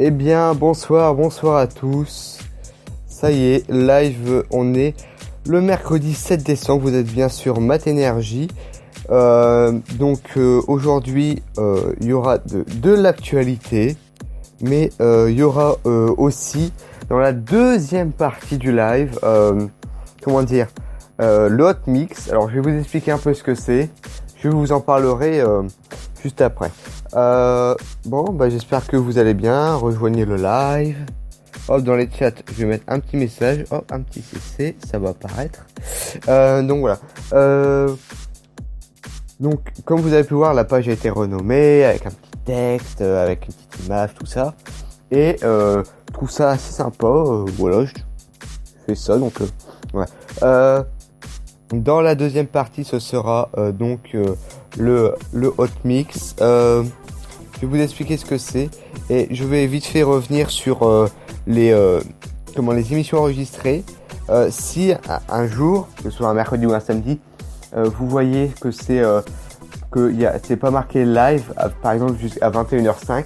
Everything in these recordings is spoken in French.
Eh bien, bonsoir à tous. Ça y est, live, on est le mercredi 7 décembre, vous êtes bien sur Mat Énergie. Aujourd'hui, il y aura de l'actualité, mais il y aura aussi, dans la deuxième partie du live, le hot mix. Alors, je vais vous expliquer un peu ce que c'est. Je vous en parlerai juste après. J'espère que vous allez bien. Rejoignez le live. Hop, dans les chats, je vais mettre un petit message. Hop, un petit CC, ça va apparaître. Donc, comme vous avez pu voir, la page a été renommée avec un petit texte, avec une petite image, tout ça. Et je trouve ça assez sympa. Je fais ça. Dans la deuxième partie, ce sera le hot mix. Je vais vous expliquer ce que c'est et je vais vite fait revenir sur les émissions enregistrées. Si un jour, que ce soit un mercredi ou un samedi, vous voyez que c'est pas marqué live, par exemple jusqu'à 21h05,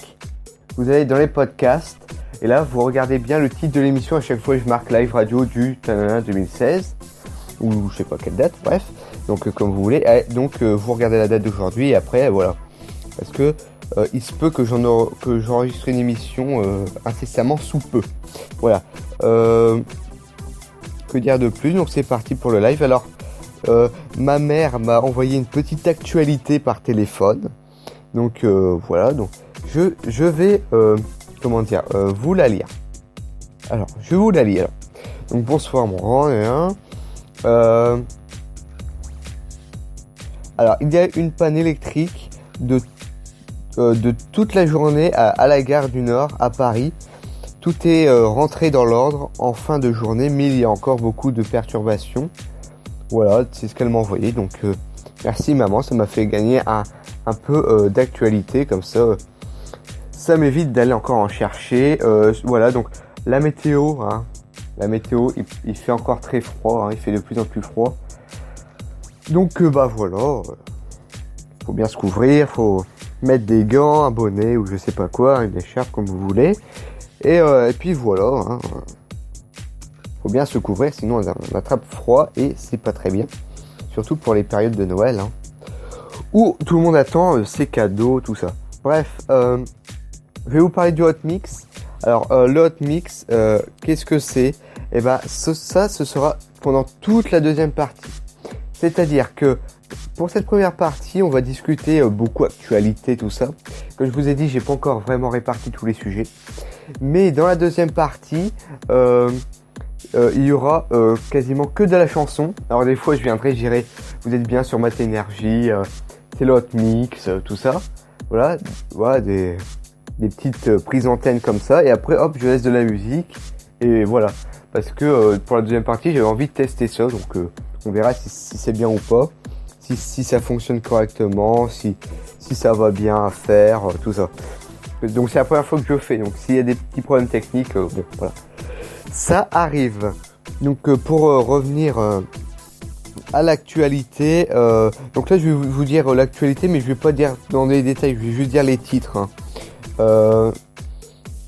vous allez dans les podcasts et là vous regardez bien le titre de l'émission. À chaque fois, je marque live radio du 2016. Ou je sais pas quelle date, bref, donc comme vous voulez, vous regardez la date d'aujourd'hui et après voilà, parce que il se peut que j'enregistre une émission incessamment sous peu, voilà. Que dire de plus? Donc c'est parti pour le live. Alors ma mère m'a envoyé une petite actualité par téléphone, donc voilà, donc je vais vous la lire. Alors je vais vous la lire. Donc bonsoir mon grand. Alors, il y a une panne électrique de toute la journée à la gare du Nord à Paris. Tout est rentré dans l'ordre en fin de journée, mais il y a encore beaucoup de perturbations. Voilà, c'est ce qu'elle m'a envoyé. Donc, merci maman, ça m'a fait gagner un peu d'actualité. Comme ça, ça m'évite d'aller encore en chercher. Voilà, donc la météo, hein. La météo, il fait encore très froid, hein, il fait de plus en plus froid. Donc voilà, faut bien se couvrir, faut mettre des gants, un bonnet ou je sais pas quoi, une écharpe comme vous voulez. Et puis voilà, hein, faut bien se couvrir, sinon on attrape froid et c'est pas très bien. Surtout pour les périodes de Noël, hein, où tout le monde attend ses cadeaux, tout ça. Bref, je vais vous parler du hot mix. Alors le hot mix, qu'est-ce que c'est? Eh ben ce sera pendant toute la deuxième partie. C'est-à-dire que pour cette première partie, on va discuter beaucoup actualité, tout ça. Comme je vous ai dit, j'ai pas encore vraiment réparti tous les sujets. Mais dans la deuxième partie, il y aura quasiment que de la chanson. Alors des fois, je dirai, vous êtes bien sur Mat Énergie, c'est le hot mix, tout ça. Voilà, des petites prises antennes comme ça, et après hop, je laisse de la musique et voilà, parce que pour la deuxième partie j'avais envie de tester ça, donc on verra si c'est bien ou pas, si ça fonctionne correctement, si ça va bien à faire, tout ça. Donc c'est la première fois que je le fais, donc s'il y a des petits problèmes techniques, voilà, ça arrive. Donc pour revenir à l'actualité, donc là je vais vous dire l'actualité, mais je vais pas dire dans les détails, je vais juste dire les titres, hein.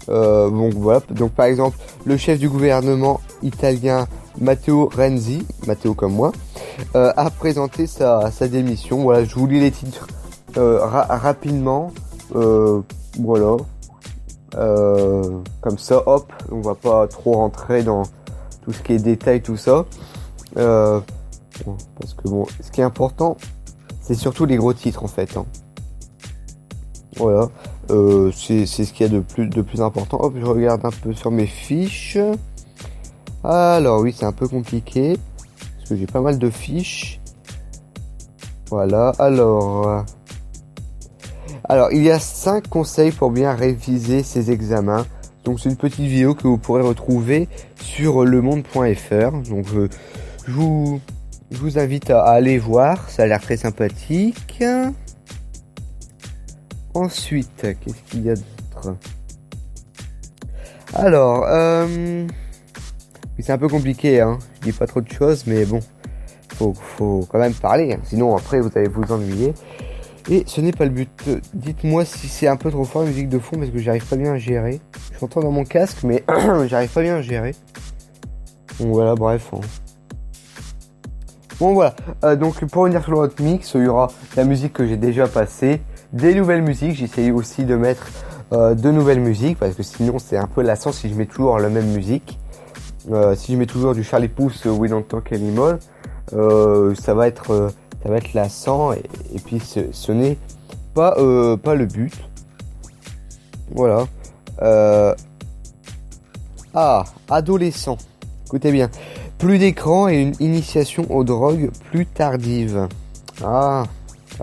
Voilà. Donc par exemple, le chef du gouvernement italien Matteo Renzi, Matteo comme moi, a présenté sa démission. Voilà, je vous lis les titres rapidement. Voilà. Comme ça, hop, on va pas trop rentrer dans tout ce qui est détail, tout ça. Parce que ce qui est important, c'est surtout les gros titres en fait, hein. Voilà, c'est ce qu'il y a de plus important. Hop, je regarde un peu sur mes fiches. Alors oui, c'est un peu compliqué parce que j'ai pas mal de fiches. Voilà, alors il y a 5 conseils pour bien réviser ses examens. Donc c'est une petite vidéo que vous pourrez retrouver sur lemonde.fr. Donc je vous invite à aller voir, ça a l'air très sympathique. Ensuite, qu'est-ce qu'il y a d'autre? Alors, c'est un peu compliqué, hein. Je dis pas trop de choses, mais bon, faut quand même parler, hein. Sinon après vous allez vous ennuyer. Et ce n'est pas le but. Dites-moi si c'est un peu trop fort la musique de fond parce que j'arrive pas bien à gérer. J'entends dans mon casque mais j'arrive pas bien à gérer. Donc voilà, bref. Hein. Bon voilà, donc pour revenir sur le hot mix, il y aura la musique que j'ai déjà passée, des nouvelles musiques, j'essaye aussi de mettre de nouvelles musiques parce que sinon c'est un peu lassant si je mets toujours la même musique. Si je mets toujours du Charlie Puth We Don't Talk Anymore, ça va être lassant et puis ce n'est pas le but. Voilà. Adolescent. Écoutez bien. Plus d'écran et une initiation aux drogues plus tardive.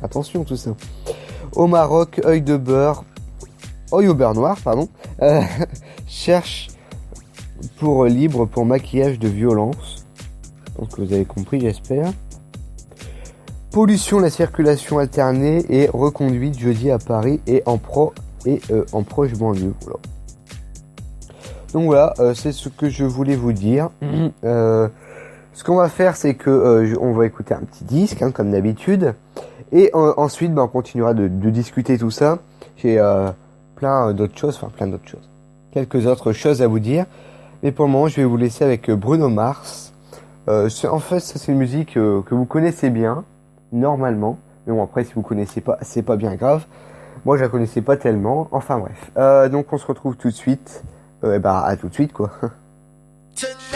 Attention tout ça. Au Maroc, œil au beurre noir, pardon, cherche pour libre pour maquillage de violence. Je pense que vous avez compris, j'espère. Pollution, la circulation alternée et reconduite jeudi à Paris et en proche banlieue. Voilà. Donc voilà, c'est ce que je voulais vous dire. Ce qu'on va faire, c'est que on va écouter un petit disque, hein, comme d'habitude, et ensuite, on continuera de discuter tout ça. J'ai plein d'autres choses, quelques autres choses à vous dire. Mais pour le moment, je vais vous laisser avec Bruno Mars. En fait, ça c'est une musique que vous connaissez bien, normalement. Mais bon, après, si vous connaissez pas, c'est pas bien grave. Moi, je la connaissais pas tellement. Enfin bref. Donc, on se retrouve tout de suite. À tout de suite, quoi.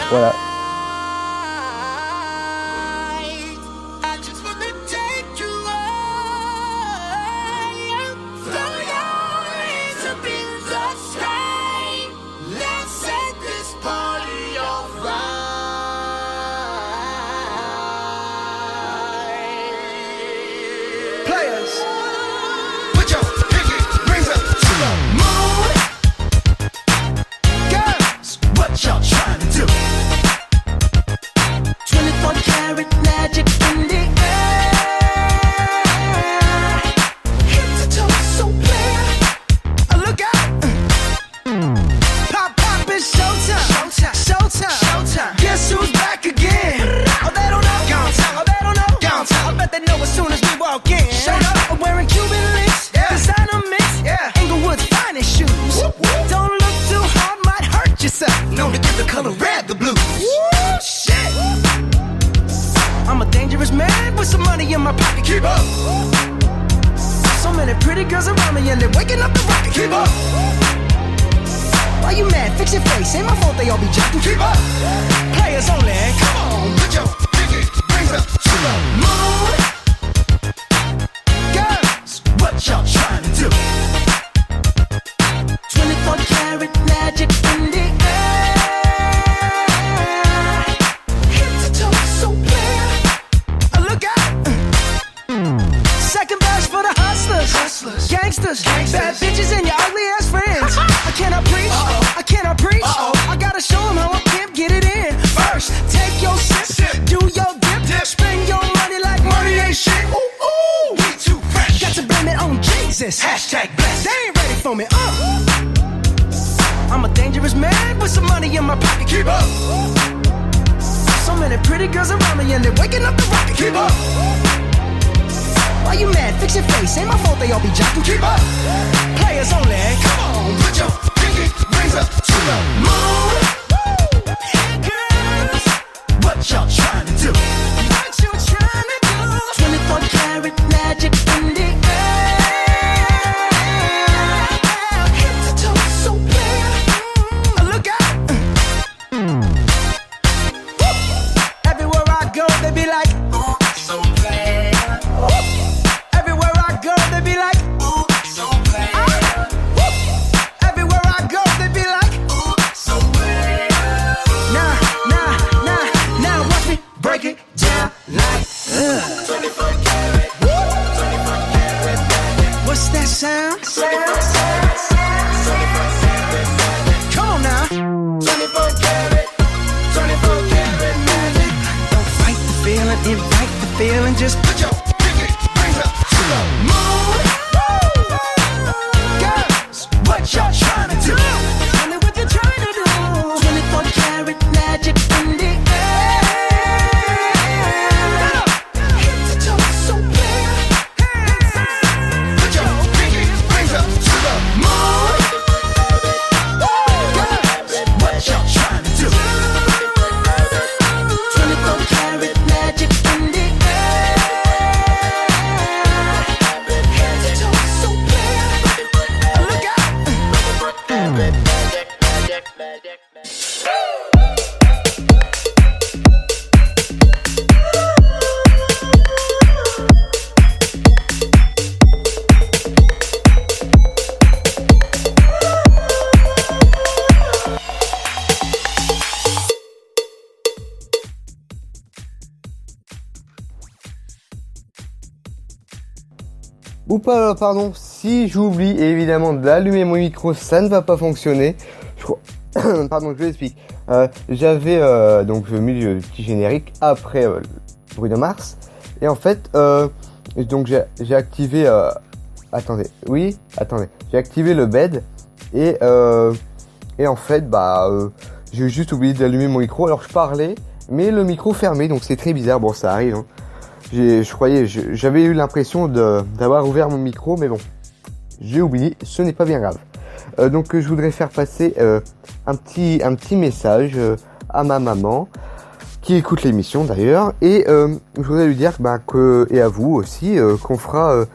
Voilà. Ou pas, pardon, si j'oublie évidemment d'allumer mon micro, ça ne va pas fonctionner. Je crois... Pardon, je vous explique. J'avais donc mis le petit générique après le bruit de Mars. Et en fait, donc j'ai activé... attendez, oui, attendez. J'ai activé le bed et en fait, j'ai juste oublié d'allumer mon micro. Alors je parlais, mais le micro fermé, donc c'est très bizarre. Bon, ça arrive. Hein. J'avais eu l'impression d'avoir ouvert mon micro, mais bon, j'ai oublié. Ce n'est pas bien grave. Donc je voudrais faire passer un petit message à ma maman qui écoute l'émission d'ailleurs, et je voudrais lui dire et à vous aussi qu'on fera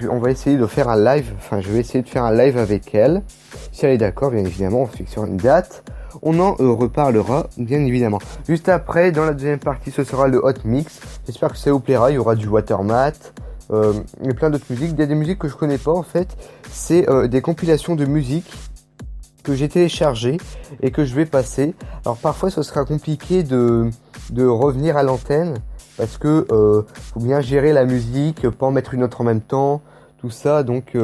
on va essayer de faire un live, enfin je vais essayer de faire un live avec elle, si elle est d'accord bien évidemment, on fixera une date, on en reparlera bien évidemment. Juste après, dans la deuxième partie, ce sera le Hot Mix, j'espère que ça vous plaira, il y aura du Watermat, et plein d'autres musiques. Il y a des musiques que je connais pas en fait, c'est des compilations de musique que j'ai téléchargées et que je vais passer. Alors parfois ce sera compliqué de revenir à l'antenne parce que faut bien gérer la musique, pas en mettre une autre en même temps, tout ça, donc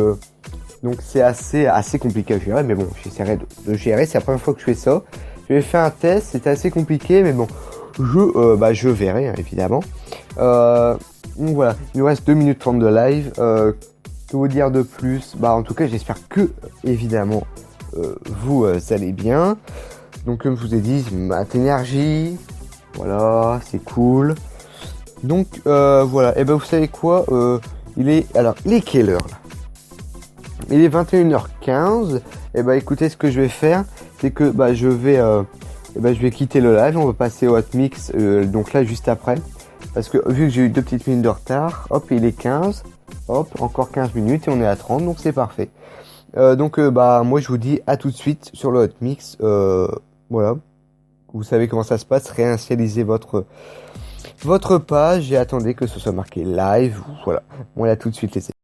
c'est assez compliqué à gérer, mais bon, j'essaierai de gérer. C'est la première fois que je fais ça. J'avais fait un test, c'était assez compliqué, mais bon, je verrai hein, évidemment. Donc voilà, il nous reste 2 minutes 30 de live. Que vous dire de plus? En tout cas, j'espère que évidemment vous allez bien. Donc comme je vous ai dit, mat énergie, voilà, c'est cool. Donc voilà, et vous savez quoi, il est quelle heure là? Il est 21h15. Écoutez, ce que je vais faire, c'est que je vais quitter le live, on va passer au Hot Mix donc là juste après. Parce que vu que j'ai eu 2 petites minutes de retard, hop, il est 15, hop, encore 15 minutes et on est à 30, donc c'est parfait. Moi je vous dis à tout de suite sur le Hot Mix. Voilà, vous savez comment ça se passe, réinitialisez votre page et attendez que ce soit marqué live. Voilà, on est à tout de suite les amis.